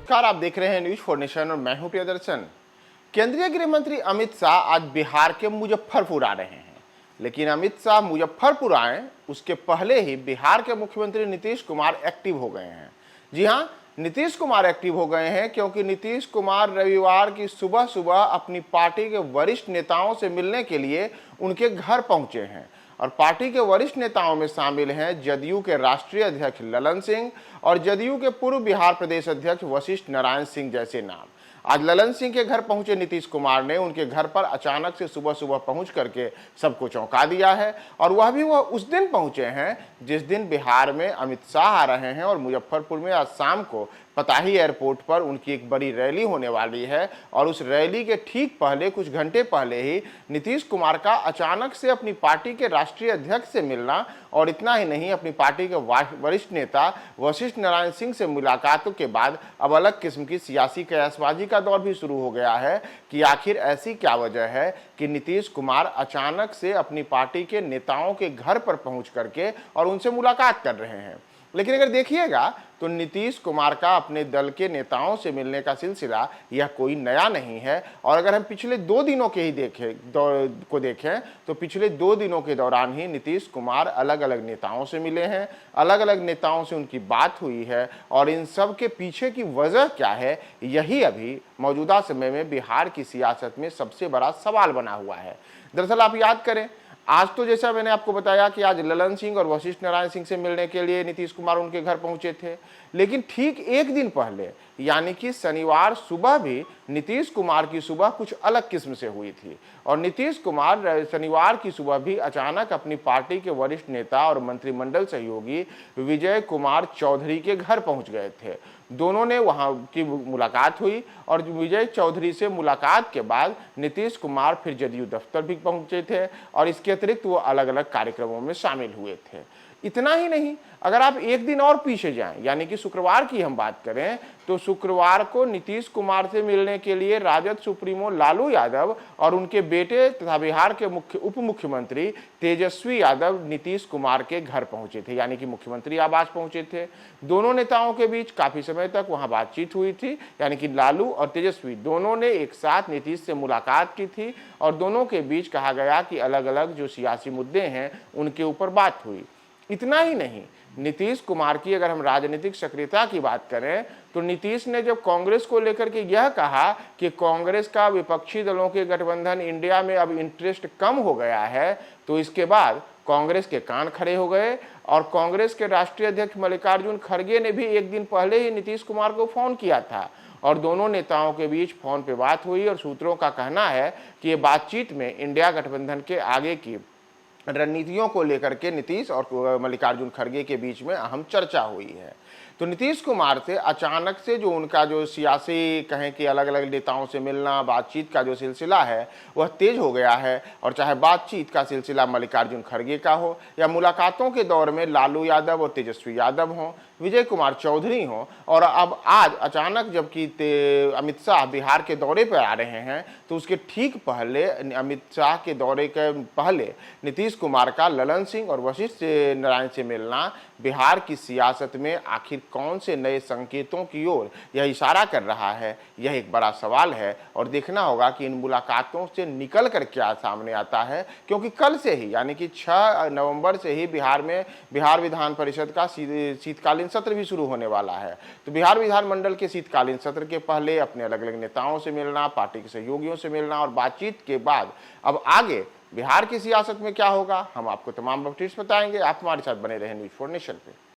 नमस्कार, आप देख रहे हैं न्यूज फॉर नेशन और मैं हूं प्रियदर्शन। केंद्रीय गृह मंत्री अमित शाह आज बिहार के मुजफ्फरपुर आ रहे हैं। लेकिन अमित शाह मुजफ्फरपुर आए उसके पहले ही बिहार के मुख्यमंत्री नीतीश कुमार एक्टिव हो गए हैं। जी हां, नीतीश कुमार एक्टिव हो गए हैं क्योंकि नीतीश कुमार रविवार की सुबह सुबह अपनी पार्टी के वरिष्ठ नेताओं से मिलने के लिए उनके घर पहुंचे हैं। और पार्टी के वरिष्ठ नेताओं में शामिल हैं जदयू के राष्ट्रीय अध्यक्ष ललन सिंह और जदयू के पूर्व बिहार प्रदेश अध्यक्ष वशिष्ठ नारायण सिंह जैसे नाम। आज ललन सिंह के घर पहुंचे नीतीश कुमार ने उनके घर पर अचानक से सुबह सुबह पहुंच करके सबको चौंका दिया है। और वह उस दिन पहुंचे हैं जिस दिन बिहार में अमित शाह आ रहे हैं और मुजफ्फरपुर में आज शाम को पताही एयरपोर्ट पर उनकी एक बड़ी रैली होने वाली है। और उस रैली के ठीक पहले, कुछ घंटे पहले ही नीतीश कुमार का अचानक से अपनी पार्टी के राष्ट्रीय अध्यक्ष से मिलना और इतना ही नहीं, अपनी पार्टी के वरिष्ठ नेता वशिष्ठ नारायण सिंह से मुलाकातों के बाद अब अलग किस्म की सियासी कयासबाजी का दौर भी शुरू हो गया है कि आखिर ऐसी क्या वजह है कि नीतीश कुमार अचानक से अपनी पार्टी के नेताओं के घर पर पहुंच करके और उनसे मुलाकात कर रहे हैं। लेकिन अगर देखिएगा तो नीतीश कुमार का अपने दल के नेताओं से मिलने का सिलसिला यह कोई नया नहीं है। और अगर हम पिछले 2 दिनों के ही देखें तो पिछले 2 दिनों के दौरान ही नीतीश कुमार अलग अलग नेताओं से मिले हैं, अलग अलग नेताओं से उनकी बात हुई है। और इन सब के पीछे की वजह क्या है, यही अभी मौजूदा समय में बिहार की सियासत में सबसे बड़ा सवाल बना हुआ है। दरअसल आप याद करें, आज तो जैसा मैंने आपको बताया कि आज ललन सिंह और वशिष्ठ नारायण सिंह से मिलने के लिए नीतीश कुमार उनके घर पहुंचे थे। लेकिन ठीक एक दिन पहले यानी कि शनिवार सुबह भी नीतीश कुमार की सुबह कुछ अलग किस्म से हुई थी। और नीतीश कुमार शनिवार की सुबह भी अचानक अपनी पार्टी के वरिष्ठ नेता और मंत्रिमंडल सहयोगी विजय कुमार चौधरी के घर पहुंच गए थे। दोनों ने वहां की मुलाकात हुई और विजय चौधरी से मुलाकात के बाद नीतीश कुमार फिर जदयू दफ्तर भी पहुंचे थे और इसके अतिरिक्त वो अलग अलग कार्यक्रमों में शामिल हुए थे। इतना ही नहीं, अगर आप एक दिन और पीछे जाएं यानी कि शुक्रवार की हम बात करें तो शुक्रवार को नीतीश कुमार से मिलने के लिए राजद सुप्रीमो लालू यादव और उनके बेटे तथा बिहार के उप मुख्यमंत्री तेजस्वी यादव नीतीश कुमार के घर पहुंचे थे, यानी कि मुख्यमंत्री आवास पहुंचे थे। दोनों नेताओं के बीच काफी समय तक वहां बातचीत हुई थी, यानी कि लालू और तेजस्वी दोनों ने एक साथ नीतीश से मुलाकात की थी और दोनों के बीच कहा गया कि अलग अलग जो सियासी मुद्दे हैं उनके ऊपर बात हुई। इतना ही नहीं, नीतीश कुमार की अगर हम राजनीतिक सक्रियता की बात करें तो नीतीश ने जब कांग्रेस को लेकर के यह कहा कि कांग्रेस का विपक्षी दलों के गठबंधन इंडिया में अब इंटरेस्ट कम हो गया है, तो इसके बाद कांग्रेस के कान खड़े हो गए। और कांग्रेस के राष्ट्रीय अध्यक्ष मल्लिकार्जुन खड़गे ने भी एक दिन पहले ही नीतीश कुमार को फोन किया था और दोनों नेताओं के बीच फोन पे बात हुई। और सूत्रों का कहना है कि ये बातचीत में इंडिया गठबंधन के आगे की रणनीतियों को लेकर के नीतीश और मल्लिकार्जुन खड़गे के बीच में अहम चर्चा हुई है। तो नीतीश कुमार से अचानक से जो उनका जो सियासी कहें कि अलग अलग नेताओं से मिलना, बातचीत का जो सिलसिला है वह तेज हो गया है। और चाहे बातचीत का सिलसिला मल्लिकार्जुन खड़गे का हो या मुलाकातों के दौर में लालू यादव और तेजस्वी यादव हों, विजय कुमार चौधरी हों, और अब आज अचानक जबकि अमित शाह बिहार के दौरे पर आ रहे हैं तो उसके ठीक पहले, अमित शाह के दौरे के पहले नीतीश कुमार का ललन सिंह और वशिष्ठ नारायण से मिलना बिहार की सियासत में आखिर कौन से नए संकेतों की ओर यह इशारा कर रहा है, यह एक बड़ा सवाल है। और देखना होगा कि इन मुलाकातों से निकल कर क्या सामने आता है, क्योंकि कल से ही यानी कि 6 नवंबर से ही बिहार में बिहार विधान परिषद का शीतकालीन सत्र भी शुरू होने वाला है। तो बिहार विधानमंडल के शीतकालीन सत्र के पहले अपने अलग अलग नेताओं से मिलना, पार्टी के सहयोगियों से मिलना और बातचीत के बाद अब आगे बिहार की सियासत में क्या होगा, हम आपको तमाम अपडेट्स बताएंगे। आप हमारे साथ बने रहें न्यूज फॉर नेशन पे।